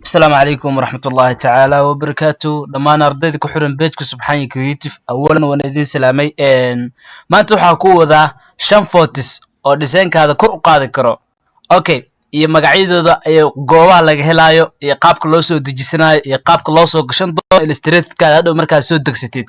السلام عليكم ورحمة الله تعالى وبركاته دمان أرديد كحرن بيتك سبحانه كريتيف أولا وانا سلامي ما انتو حاكو ذا شان فوتس أو ديزاين كهذا كور قادة كرو أوكي iyo magacyadooda iyo goobaha laga helayo iyo qaabka loo soo dejisanayo iyo qaabka loo soo gashan doono illustrated-ka hadhow markaa soo degsatid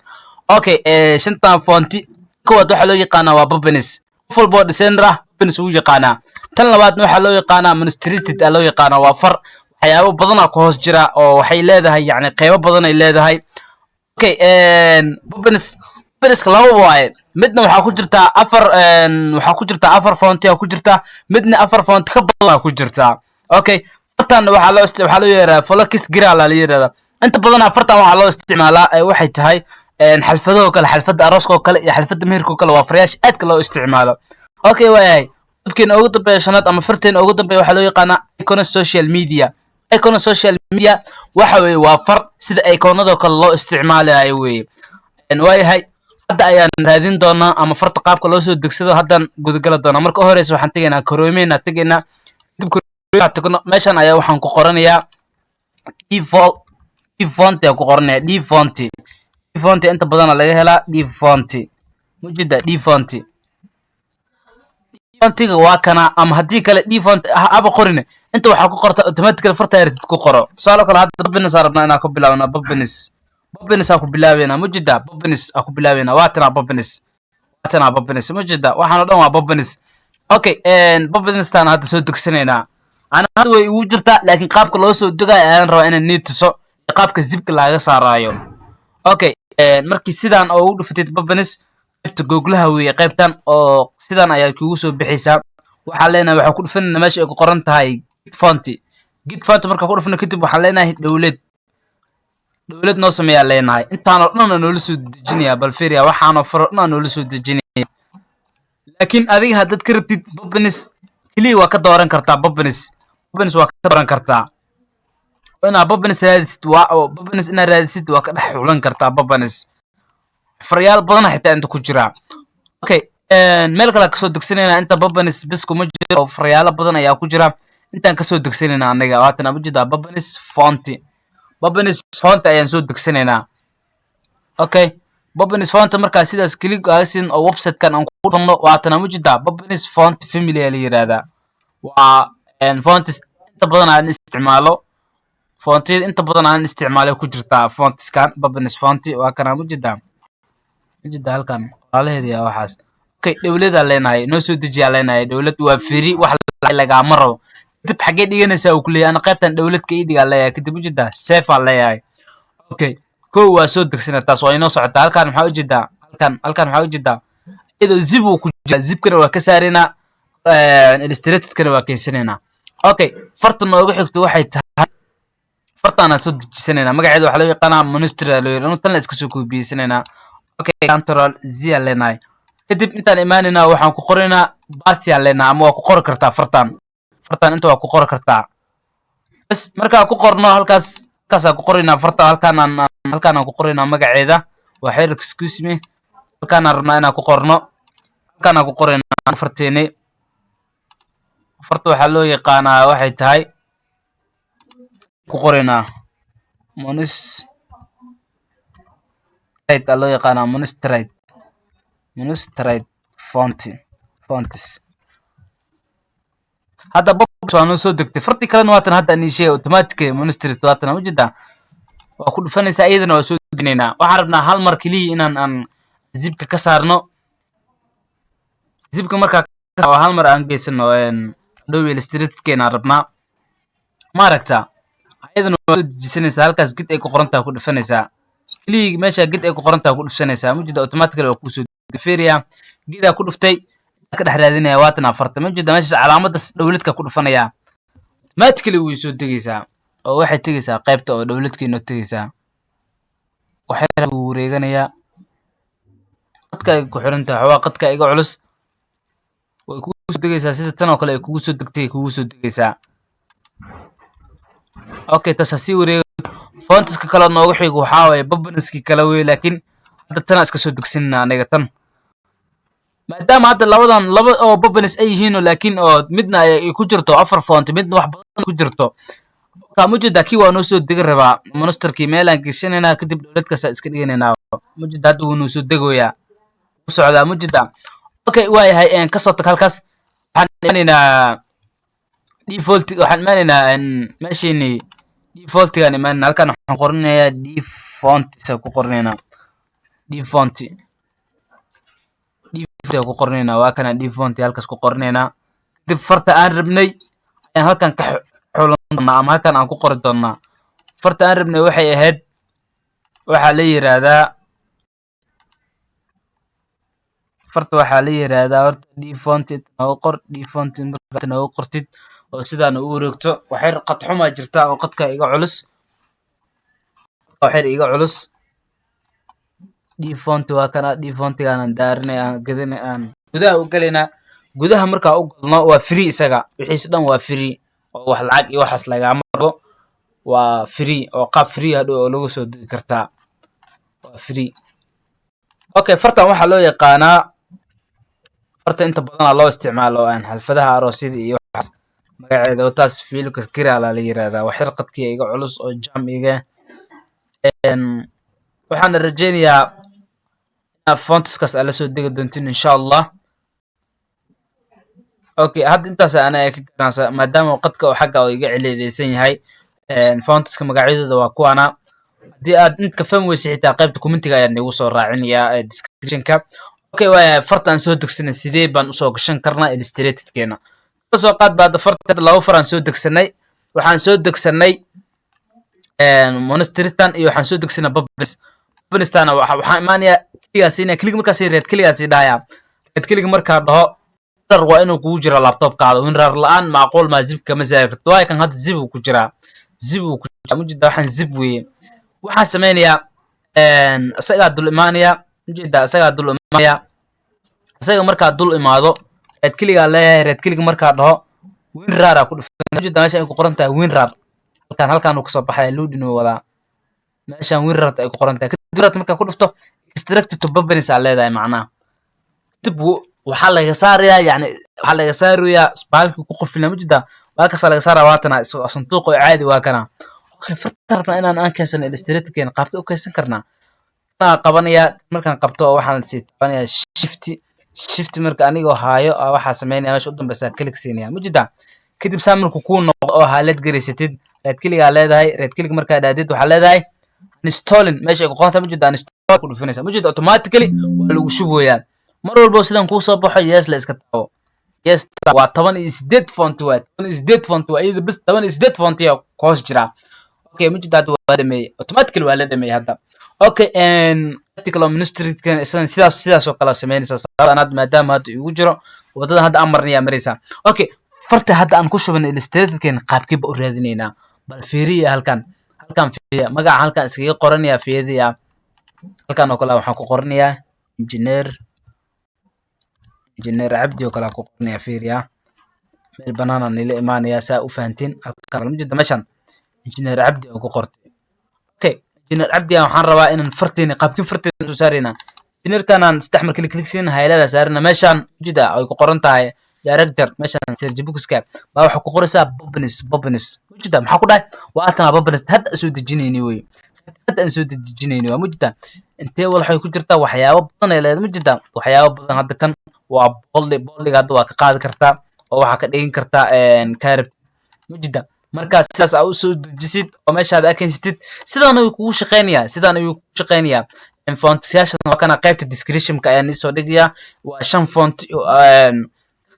okay shantan fonti kuwaad waxaa loo yaqaanaa waa Bobbenis qof walba oo designer ah Bobbenis wuu yaqaanaa tan labaadna waxaa loo yaqaanaa Illustrated loo yaqaanaa waa far waxyaabo badan ku hoos jira oo waxay leedahay yacni qaybo badan ay leedahay okay Bobbenis laba waaye midna waxaa ku jirta afar font ku jirta midna afar font ka badan ku jirta okay fartan waxaa loo yeeraa Flokis Gira la yiraahdaa inta badan fartan waxaa loo isticmaalaa waxay tahay xalfado kale xalfada arooska kale iyo xalfada meherka kale waa faryash aad loo isticmaalo okay waayay dadkeen ugu dambeeya shanaad ama farteen ugu dambeeya waxaa loo yaqaanaa icon social media waxa weeye waa far sida iconada kale loo isticmaalayo weeye waayahay hadda ayaan raadin doonaa ama farta qaabka loo soo degsado haddaan gudagala doonaa marka horeysa waxaan tegaynaa Chrome tegaynaa dib tagno meeshan ayaa waxaan ku qoranayaa default ku qoranayaa default inta badan laga helaa default mujida defaultiga waa kana ama haddii kale default aba qorine inta waxaa ku qorta automatically farta yartid ku qoro tusaale kale hadda Bobbenis rabnaa inaan ku bilaabno Bobbenis ku bilaabeena mujida Bobbenis ku bilaabeena waatana Bobbenis mujida waxaan oo dhan waa Bobbenis okay Bobbenis taan hadda soo degsanayna ana hadda way ugu jirtaa laakiin qaabka loo soo degayo ayaan rabaa inaan niituso qaabka zipka laga saarayo okay markii sidaan oo u dhufatid Bobbenis qaybta Google-ha weeye qaybtan oo sidaan ayaa kugu soo bixaysaa waxaa leenahay waxa ku dhufanayna meesha ay ku qoran tahay git font marka ku dhufno kadib waxaan leenahay dawlad noo sameeyaa leenahay intaan oo dhan noola soo dejinaya bal fiiriya waxaan oo faro dhan noola soo dejinaya laakiin adiga hadad ka rabtid Bobbenis kaliya waa ka dooran kartaa Bobbenis waa ka dooran kartaa ina Bobbenis raadisid waa ka dhex xulan kartaa Bobbenis faryaal badan xitaa inta ku jira okay meel kale ka soo degsanayna inta Bobbenis bis kuma jiro faryaalo badan ayaa ku jira intaan ka soo degsanayna anaga waatan abujida Bobbenis font ayaan soo degsanaynaa okay Bobbenis font marka sidaas click aasin oo website-kan aan ku dhufno waatan abujida Bobbenis font family la yiraahdaa waa font inta badan aan isticmaalo ku jirta fontskan Bobbenis font waa kana abujida halkan alaheediya waxaas okay dawladda leenahay noo soo dejiyaa leenahay dawlad waa free wax laga maro dib xagee dhiganaysaa uu kuleeyahay ana qaybtan dawladka idiga leeyahay kadib u jeedaa safe leeyahay okay ko waa soo degsanaa taas waa inoo socotaa halkan maxaa u jeedaa halkan maxaa u jeedaa idoo zip uu ku jira zipkana waa ka saarina illustrated-kana waa keensanayna okay farta noogu xigto waxay tahay fartaana soo dejisanayna magaceedu waxa loo yaqaanaa monster loo yiraahdo tan la iska soo koobiyaysanayna okay control z leenahay kadib intaan imaanayna waxaan ku qoraynaa basti leenahay ama waa ku qori kartaa fartan inta waa ku qori kartaa bas marka ku qorno halkaas ku qoraynaa farta halkaan aan ku qoraynaa magaceeda waa xeer excuse me halkaan aan rabnaa inaan ku qorno halkaan aan ku qoraynaa farteene farta waxaa loo yaqaanaa waxay tahay ku qoraynaa loo yaqaanaa monostrate fonts hadda Bobbenis waa noo soo degtay farti kalena waatan hadda aan sheegay automatic monostrate waatan u jeedaa waa ku dhufanaysaa iyadana waa soo dejinaynaa waxaan rabnaa hal mar kaliya inaan zipka ka saarno zipka marka waa hal mar aan geysano Adobe Illustrator-keena rabnaa ma aragtaa iyadana waa soo dejisanaysaa halkaas gid ay ku qoran tahay ku dhufanaysaa kaliya meesha gid ay ku qoran tahay ku dhufanaysaa ma jeedaa automatic waa ku soo fiiriya gida ku dhuftay ka dhex raadinaya waatan afarta ma jeedaa meesha calaamadda dawladka ku dhufanaya automatically way soo degaysaa oo waxay tagaysaa qaybta oo dawladkeena tagaysaa waxay wareeganaya qadka ay ku xiran tahay waa qadka iga culus way ku soo degaysaa sida tan oo kale ay kugu soo degaysaa okay taasi wareeg fontiska kala noogu xigo waxa way Bobbenis-ki kala weey laakiin hadda tan iska soo degsanina aniga tan maadaama hadda laba oo Bobbenis ay yihiin laakiin oo midna ay ku jirto afar font midna wax badan ku jirto mujida kii waa noo soo degi rabaa monsterkii meelaan geshanayna kadib dowlad kasta iska dhiganayna mujida hadda wuu noo soo degoyaa u socdaa mujida okay waayahay kasoo tag halkaas waxaan imaanaynaa default waxaan imaanaynaa meeshiini defaultigaan imaanayna halkaan waxaan qoranayaa default ku qoranaynaa default ku qoranaynaa waa kana default halkaas ku qoranaynaa kadib farta aan rabnay ayaan halkaan ka xulan doonaa ama halkaan aan ku qori doonaa farta aan rabnay waxay ahayd waxaa la yiraahdaa farta waxaa la yiraahdaa horta default oo qor default markaad oo qortid oo sidaan u wareegto waxay qad xuma jirtaa oo qadka iga culus waxay iga culus default waa kana defaultigaan daarinay aan gadanay aan gudaha u galeynaa gudaha markaa u galno waa free isaga wixiis dhan waa free oo wax lacag iyo waxaas lagama rabo waa free oo qaab free ah oo lagu soo digi kartaa waa free okay fartan waxaa loo yaqaanaa farta inta badan loo isticmaalo aan xalfadaha aroosyada iyo waxaas magaceeda oo taas fiilka kira la yiraahdaa wax yar qadkii iga culus oo jam iga waxaan rajeynayaa fontskas ala soo degi doontiin insha Allah okay hadda intaas ana ka garanaysa maadaama qadka oo xagga oo iga cileedeysan yahay fontska magacyadooda waa kuwana hadii aad inta fahmi weysid xitaa qaybta commentiga ayaa nagu soo raacinayaa descriptionka okay waa fartaan soo degsanay sidee baan u soo gashan karnaa illustrated-keena soo qaad baad farta laba faraan soo degsanay waxaan soo degsanay monsteristan iyo waxaan soo degsanay babnistana waxaan imaanayaa kaligaasina click markaas reed kaligaas dhaaya reed click markaa dhaho dar waa inuu kugu jiro laptopkaada winrar la'aan macquul ma zibka ma saari karto waa kan hadda zib uu ku jiraa mujida waxaan zib weeye waxaan sameynayaa isagaa dul imaanaya mujida isagaa dul imaanaya isaga markaa dul imaado reed kaligaa leeyahay reed click markaa dhaho winrar ku dhufan mujida meesha ay ku qoran tahay winrar halkaan uu kasoo baxay loading uu wadaa meeshaan winrar ay ku qoran tahay winrar markaa ku dhufto extract to babnis aa leedahay macnaha dib waxaa laga saarayaa yani waxaa laga saarayaa baalkii ku qofilna mujida baalkaas laga saaraa waatana sanduuq oo caadi waa kana okay farta rabnaa inaan aan keensan illustrated-keena qaabka u keensan karnaa waxaan qabanayaa markaan qabto waxaan sii tabanayaa shift marka anigoo haayo waxaa sameynaya meesha u dambeysa click siinaya mujida kadib saa markuu kuu noqdo oo haalad garaysatid reed kaligaa leedahay reed kaliga markaa dhaadid waxaa leedahay installing meesha ay ku qoran tahay mujida install ku dhufanaysa mujida automatically waa lagu shubayaa mar walba sidaan kuu soo baxo yes la iska taabo yes waa 18 font waa 18 font waa iyada bas 18 font ya koos jira okay mujida waa dhameeyay automatically waa la dhameeyay hadda okay article administrative sidaas oo kala sameynaysa saadanaad maadaama hadda igu jiro wadada hadda amarniya maraysa okay farta hadda aan ku shuban illustrated-keena qaabkiiba u raadinaynaa bal fiiriya halkaan fiiriya magaca halkaan iskaga qoranayaa fiiriya halkaan oo kale waxaan ku qoranayaa engineer cabdi oo kale ku qoranayaa fiiriya meel banaan nila imaanayaa saa u fahantiin halkaan mujida meeshan engineer cabdi oo ku qortay okay engineer cabdi waxaan rabaa inaan farteena qaabkin farteena soo saarayna engineerkan aan saddex mar click siin hay'adaha saarina meeshan mujida ay ku qoran tahay director meeshan search bookska baa waxa ku qoraysaa babnis mujida maxaa ku dhahay waa tan babnis hadda soo dejinayni way hadda aan soo dejinayni waa mujida intee waxay ku jirtaa waxyaabo badan ee leedahay mujida waxyaabo badan hadda kan waa boldiga hadda waa ka qaadi kartaa oo waxa ka dhigin kartaa kaarib mujida marka sidaas aad u soo dejisid oo meeshaad akeensatid sidaan ayuu kugu shaqeynayaa fontsyaashan waa kana qaybta description-ka ayaan soo dhigayaa waa 5 font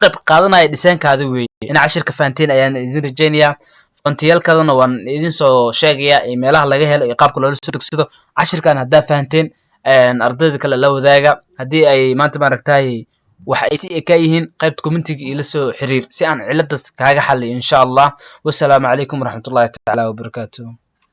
qayb qaadanaya design-kaada weeye in cashirka fahanteen ayaan idin rajeynayaa fontiyalkadana waan idin soo sheegayaa meelaha laga helo iyo qaabka loola soo degsado cashirkan haddaa fahanteen ardayda kale la wadaaga haddii ay maanta maaragtay wax ay si ka yihiin qaybta commentiga ila soo xiriir si aan ciladaas kaaga xalliyo insha Allah wassalaamu calaykum waraxmatullaahi tacaala wabarakaatuh